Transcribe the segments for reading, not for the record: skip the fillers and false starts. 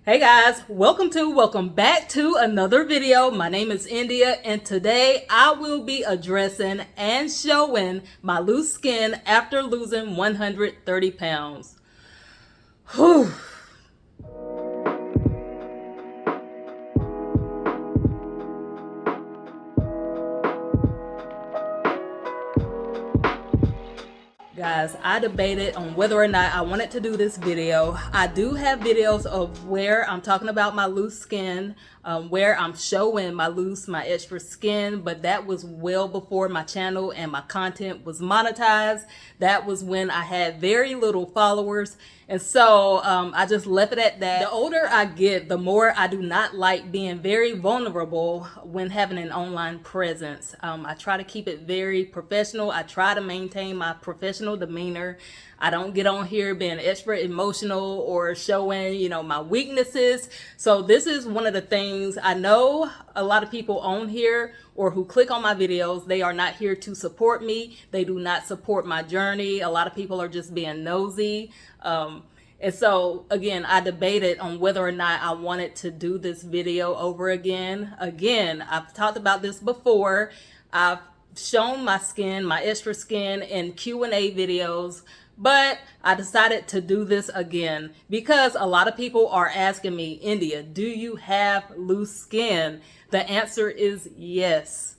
Hey guys, welcome back to another video. My name is India, and today I will be addressing and showing my loose skin after losing 130 pounds. Whew. Guys, I debated on whether or not I wanted to do this video. I do have videos of where I'm talking about my loose skin, where I'm showing my extra skin, but that was well before my channel and my content was monetized. That was when I had very little followers. And so I just left it at that. The older I get, the more I do not like being very vulnerable when having an online presence. I try to keep it very professional. I try to maintain my professional demeanor. I don't get on here being extra emotional or showing, my weaknesses. So this is one of the things I know a lot of people on here or who click on my videos, they are not here to support me. They do not support my journey. A lot of people are just being nosy. And so again, I debated on whether or not I wanted to do this video over again. Again, I've talked about this before. I've shown my skin, my extra skin in Q&A videos, but I decided to do this again because a lot of people are asking me, India, do you have loose skin? The answer is yes.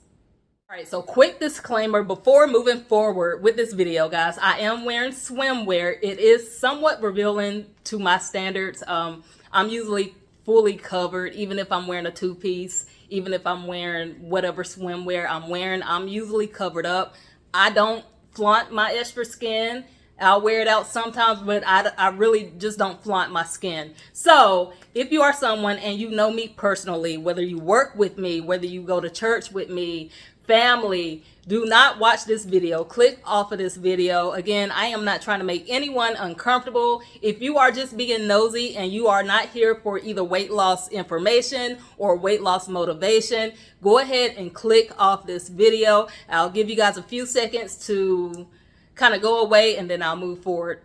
All right, so quick disclaimer before moving forward with this video, guys. I am wearing swimwear. It is somewhat revealing to my standards. I'm usually fully covered, even if I'm wearing a two-piece, even if I'm wearing whatever swimwear I'm wearing, I'm usually covered up. I don't flaunt my extra skin. I'll wear it out sometimes, but I really just don't flaunt my skin. So if you are someone and you know me personally, whether you work with me, whether you go to church with me, family, do not watch this video. Click off of this video. Again, I am not trying to make anyone uncomfortable. If you are just being nosy and you are not here for either weight loss information or weight loss motivation, go ahead and click off this video. I'll give you guys a few seconds to kind of go away and then I'll move forward.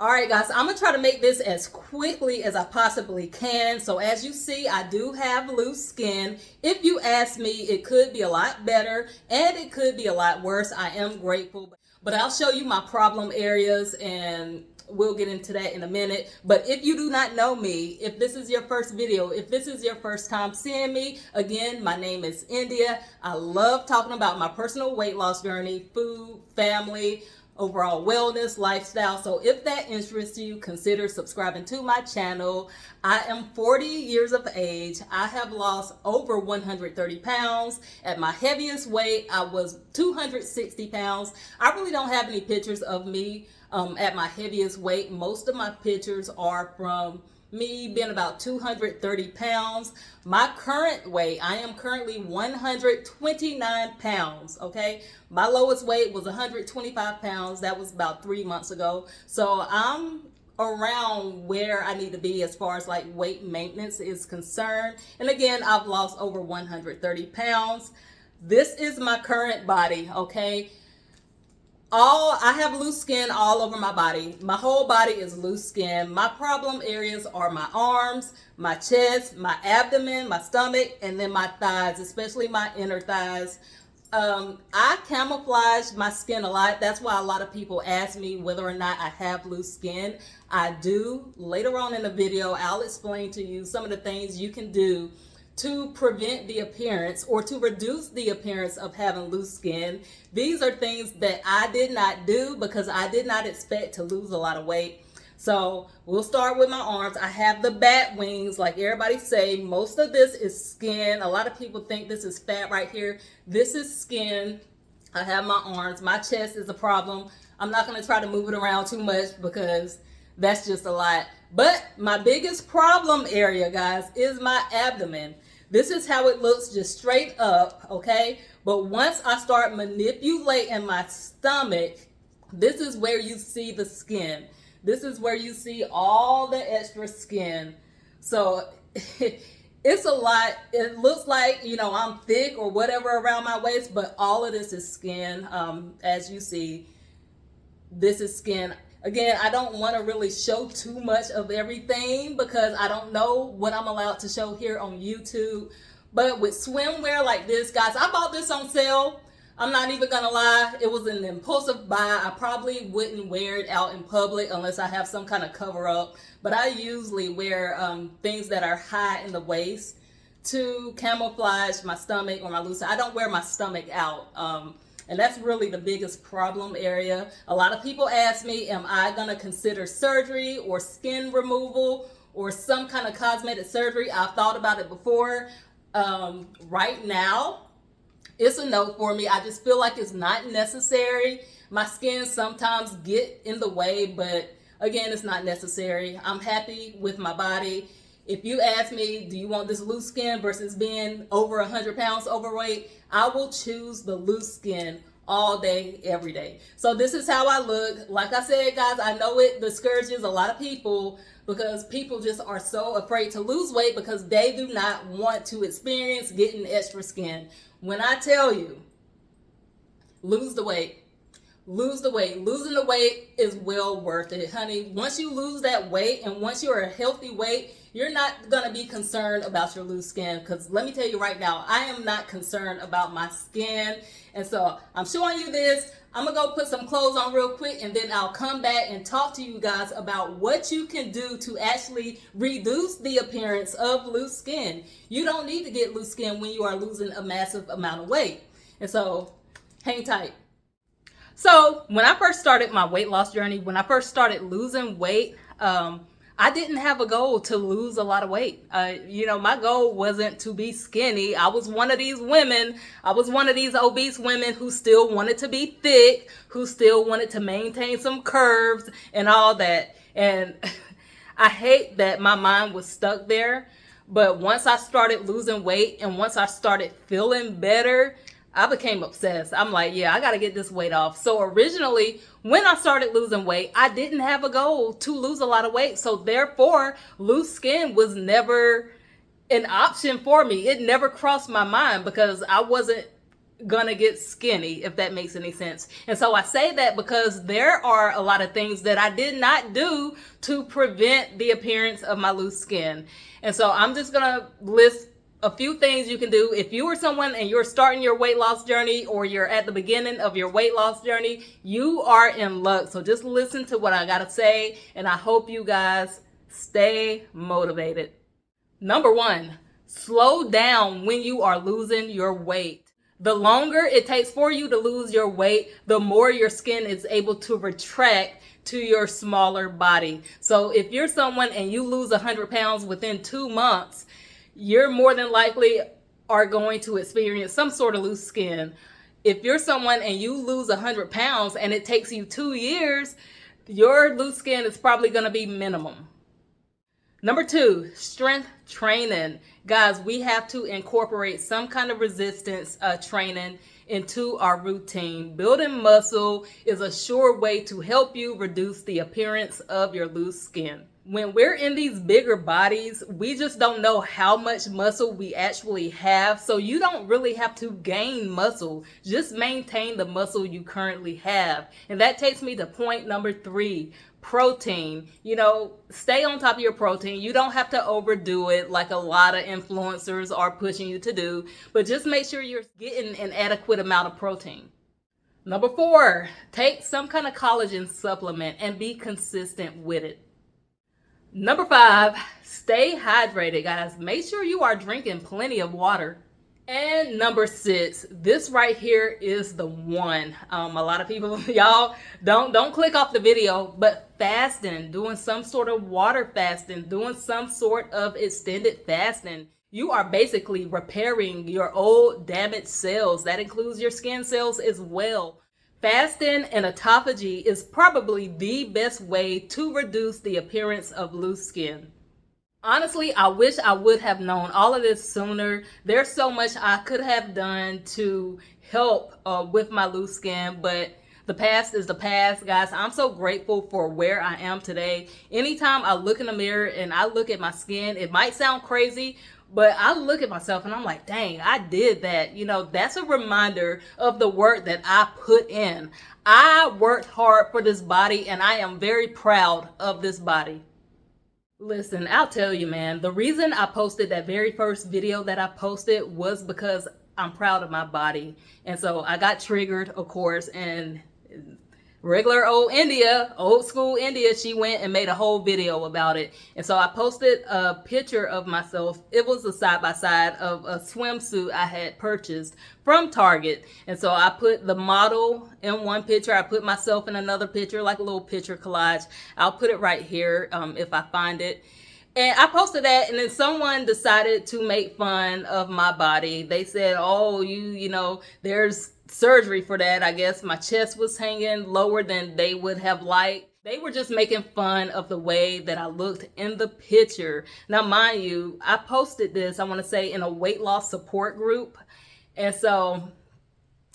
All right, guys, I'm gonna try to make this as quickly as I possibly can. So as you see, I do have loose skin. If you ask me, it could be a lot better and it could be a lot worse. I am grateful, but I'll show you my problem areas and we'll get into that in a minute. But if you do not know me, if this is your first video, if this is your first time seeing me, again, my name is India. I love talking about my personal weight loss journey, food, family, overall wellness, lifestyle. So if that interests you, consider subscribing to my channel. I am 40 years of age. I have lost over 130 pounds. At my heaviest weight, I was 260 pounds. I really don't have any pictures of me at my heaviest weight. Most of my pictures are from me being about 230 pounds. My current weight, I am currently 129 pounds, okay? My lowest weight was 125 pounds. That was about 3 months ago. So I'm around where I need to be as far as like weight maintenance is concerned. And again, I've lost over 130 pounds. This is my current body, okay? I have loose skin all over my body. My whole body is loose skin. My problem areas are my arms, my chest, my abdomen, my stomach, and then my thighs, especially my inner thighs. I camouflage my skin a lot. That's why a lot of people ask me whether or not I have loose skin. I do. Later on in the video, I'll explain to you some of the things you can do to prevent the appearance or to reduce the appearance of having loose skin. These are things that I did not do because I did not expect to lose a lot of weight. So we'll start with my arms. I have the bat wings, like everybody say. Most of this is skin. A lot of people think this is fat right here. This is skin. I have my arms. My chest is a problem. I'm not gonna try to move it around too much because that's just a lot. But my biggest problem area, guys, is my abdomen. This is how it looks just straight up, okay? But once I start manipulating my stomach, this is where you see the skin. This is where you see all the extra skin. So it's a lot. It looks like, I'm thick or whatever around my waist, but all of this is skin. As you see, this is skin. Again, I don't want to really show too much of everything because I don't know what I'm allowed to show here on YouTube. But with swimwear like this, guys, I bought this on sale. I'm not even gonna lie, it was an impulsive buy. I probably wouldn't wear it out in public unless I have some kind of cover up. But I usually wear things that are high in the waist to camouflage my stomach or my loose. I don't wear my stomach out. And that's really the biggest problem area. A lot of people ask me, am I gonna consider surgery or skin removal or some kind of cosmetic surgery? I've thought about it before. Right now, it's a no for me. I just feel like it's not necessary. My skin sometimes get in the way, but again, it's not necessary. I'm happy with my body. If you ask me, do you want this loose skin versus being over 100 pounds overweight? I will choose the loose skin all day, every day. So this is how I look. Like I said, guys, I know it discourages a lot of people because people just are so afraid to lose weight because they do not want to experience getting extra skin. When I tell you, lose the weight. Lose the weight. Losing the weight is well worth it, honey. Once you lose that weight and once you're a healthy weight, you're not going to be concerned about your loose skin. Because let me tell you right now, I am not concerned about my skin. And so I'm showing you this. I'm going to go put some clothes on real quick and then I'll come back and talk to you guys about what you can do to actually reduce the appearance of loose skin. You don't need to get loose skin when you are losing a massive amount of weight. And so hang tight. So when I first started my weight loss journey, when I first started losing weight, I didn't have a goal to lose a lot of weight. My goal wasn't to be skinny. I was one of these women. I was one of these obese women who still wanted to be thick, who still wanted to maintain some curves and all that. And I hate that my mind was stuck there. But once I started losing weight and once I started feeling better, I became obsessed. I'm like, yeah, I got to get this weight off. So originally, when I started losing weight, I didn't have a goal to lose a lot of weight. So therefore, loose skin was never an option for me. It never crossed my mind because I wasn't gonna get skinny, if that makes any sense. And so I say that because there are a lot of things that I did not do to prevent the appearance of my loose skin. And so I'm just gonna list a few things you can do. If you are someone and you're starting your weight loss journey or you're at the beginning of your weight loss journey, you are in luck. So just listen to what I gotta say, and I hope you guys stay motivated. Number one, slow down when you are losing your weight. The longer it takes for you to lose your weight, the more your skin is able to retract to your smaller body. So if you're someone and you lose 100 pounds within 2 months, you're more than likely are going to experience some sort of loose skin. If you're someone and you lose 100 pounds and it takes you 2 years, your loose skin is probably going to be minimum. Number two, strength training. Guys, we have to incorporate some kind of resistance training into our routine. Building muscle is a sure way to help you reduce the appearance of your loose skin. When we're in these bigger bodies, we just don't know how much muscle we actually have. So you don't really have to gain muscle. Just maintain the muscle you currently have. And that takes me to point number three, protein. Stay on top of your protein. You don't have to overdo it like a lot of influencers are pushing you to do, but just make sure you're getting an adequate amount of protein. Number four, take some kind of collagen supplement and be consistent with it. Number five, stay hydrated, guys. Make sure you are drinking plenty of water. And number six, this right here is the one. A lot of people, y'all, don't click off the video, but fasting, doing some sort of water fasting, doing some sort of extended fasting. You are basically repairing your old damaged cells. That includes your skin cells as well. Fasting and autophagy is probably the best way to reduce the appearance of loose skin. Honestly, I wish I would have known all of this sooner. There's so much I could have done to help with my loose skin, but the past is the past, guys. I'm so grateful for where I am today. Anytime I look in the mirror and I look at my skin, it might sound crazy, But I look at myself and I'm like, dang, I did that. That's a reminder of the work that I put in. I worked hard for this body and I am very proud of this body. Listen, I'll tell you, man, the reason I posted that very first video that I posted was because I'm proud of my body. And so I got triggered, of course, and regular old school India, she went and made a whole video about it. And so I posted a picture of myself. It was a side-by-side of a swimsuit I had purchased from Target. And so I put the model in one picture. I put myself in another picture, like a little picture collage. I'll put it right here if I find it. And I posted that, and then someone decided to make fun of my body. They said, oh, you know, there's surgery for that. I guess my chest was hanging lower than they would have liked. They were just making fun of the way that I looked in the picture. Now, mind you, I posted this, I want to say, in a weight loss support group. And so,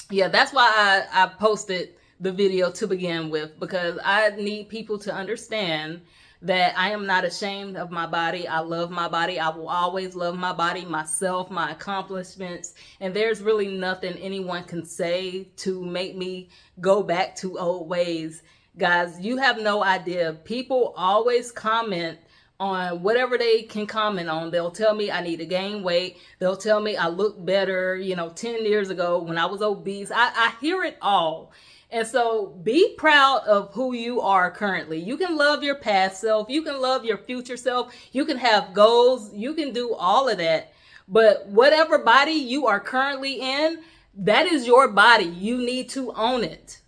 yeah, that's why I posted the video to begin with, because I need people to understand that I am not ashamed of my body. I love my body. I will always love my body, myself, my accomplishments. And there's really nothing anyone can say to make me go back to old ways. Guys, you have no idea. People always comment on whatever they can comment on. They'll tell me I need to gain weight. They'll tell me I look better, 10 years ago when I was obese. I hear it all. And so be proud of who you are currently. You can love your past self. You can love your future self. You can have goals. You can do all of that. But whatever body you are currently in, that is your body. You need to own it.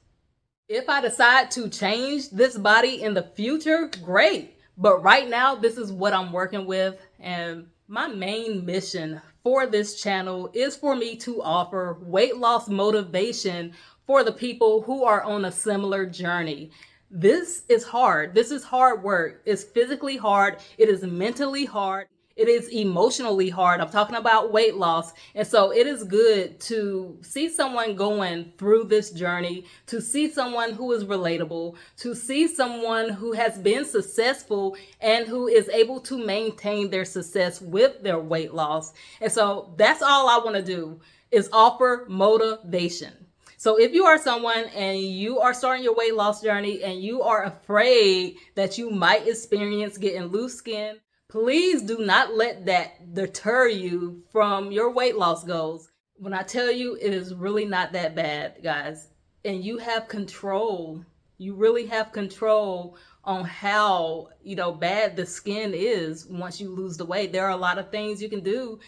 If I decide to change this body in the future, great. But right now, this is what I'm working with. And my main mission for this channel is for me to offer weight loss motivation for the people who are on a similar journey. This is hard. This is hard work. It's physically hard. It is mentally hard. It is emotionally hard. I'm talking about weight loss. And so it is good to see someone going through this journey, to see someone who is relatable, to see someone who has been successful and who is able to maintain their success with their weight loss. And so that's all I want to do, is offer motivation. So if you are someone and you are starting your weight loss journey and you are afraid that you might experience getting loose skin, please do not let that deter you from your weight loss goals. When I tell you, it is really not that bad, guys. And you have control. You really have control on how, bad the skin is once you lose the weight. There are a lot of things you can do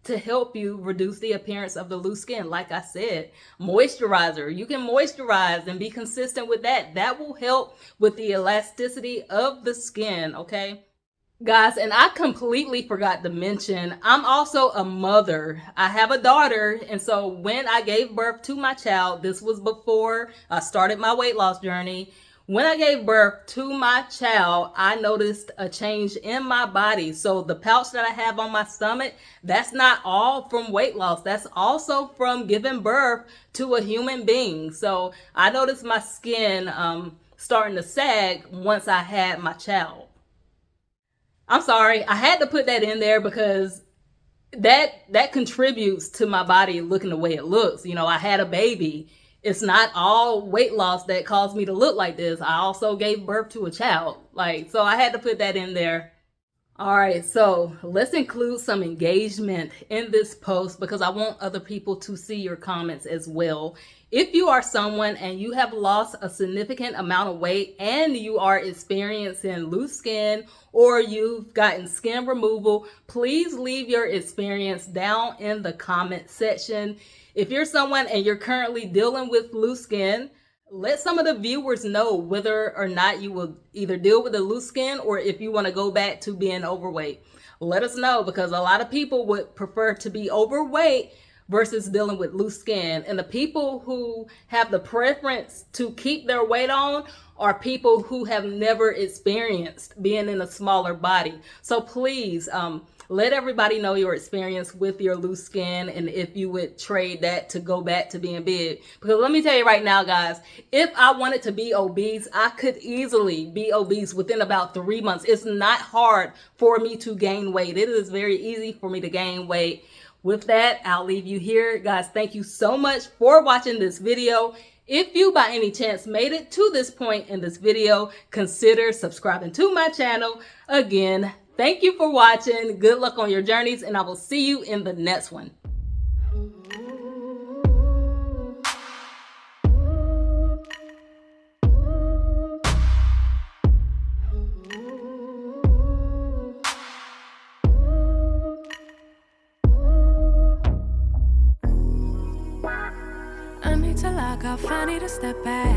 to help you reduce the appearance of the loose skin. Like I said, moisturizer. You can moisturize and be consistent with that. That will help with the elasticity of the skin, okay? Guys, and I completely forgot to mention, I'm also a mother. I have a daughter, and so when I gave birth to my child, this was before I started my weight loss journey. When I gave birth to my child, I noticed a change in my body. So the pouch that I have on my stomach, that's not all from weight loss. That's also from giving birth to a human being. So I noticed my skin starting to sag once I had my child. I'm sorry, I had to put that in there because that contributes to my body looking the way it looks. I had a baby. It's not all weight loss that caused me to look like this. I also gave birth to a child. So I had to put that in there. All right, so let's include some engagement in this post because I want other people to see your comments as well. If you are someone and you have lost a significant amount of weight and you are experiencing loose skin or you've gotten skin removal, please leave your experience down in the comment section. If you're someone and you're currently dealing with loose skin, let some of the viewers know whether or not you will either deal with the loose skin or if you want to go back to being overweight. Let us know, because a lot of people would prefer to be overweight versus dealing with loose skin. And the people who have the preference to keep their weight on are people who have never experienced being in a smaller body. So please, let everybody know your experience with your loose skin and if you would trade that to go back to being big. Because let me tell you right now, guys, if I wanted to be obese, I could easily be obese within about 3 months. It's not hard for me to gain weight. It is very easy for me to gain weight. With that, I'll leave you here. Guys, thank you so much for watching this video. If you by any chance made it to this point in this video, consider subscribing to my channel. Again, thank you for watching. Good luck on your journeys, and I will see you in the next one. I need to lock off, I need to step back.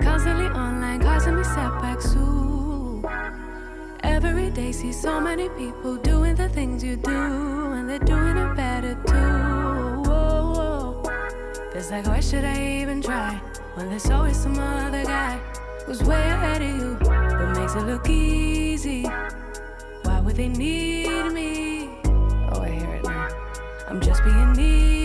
Constantly online, causing me setbacks too. Every day see so many people doing the things you do, and they're doing it better too. Whoa, whoa. It's like, why should I even try when there's always some other guy who's way ahead of you, but makes it look easy? Why would they need me? Oh, I hear it now. I'm just being needy.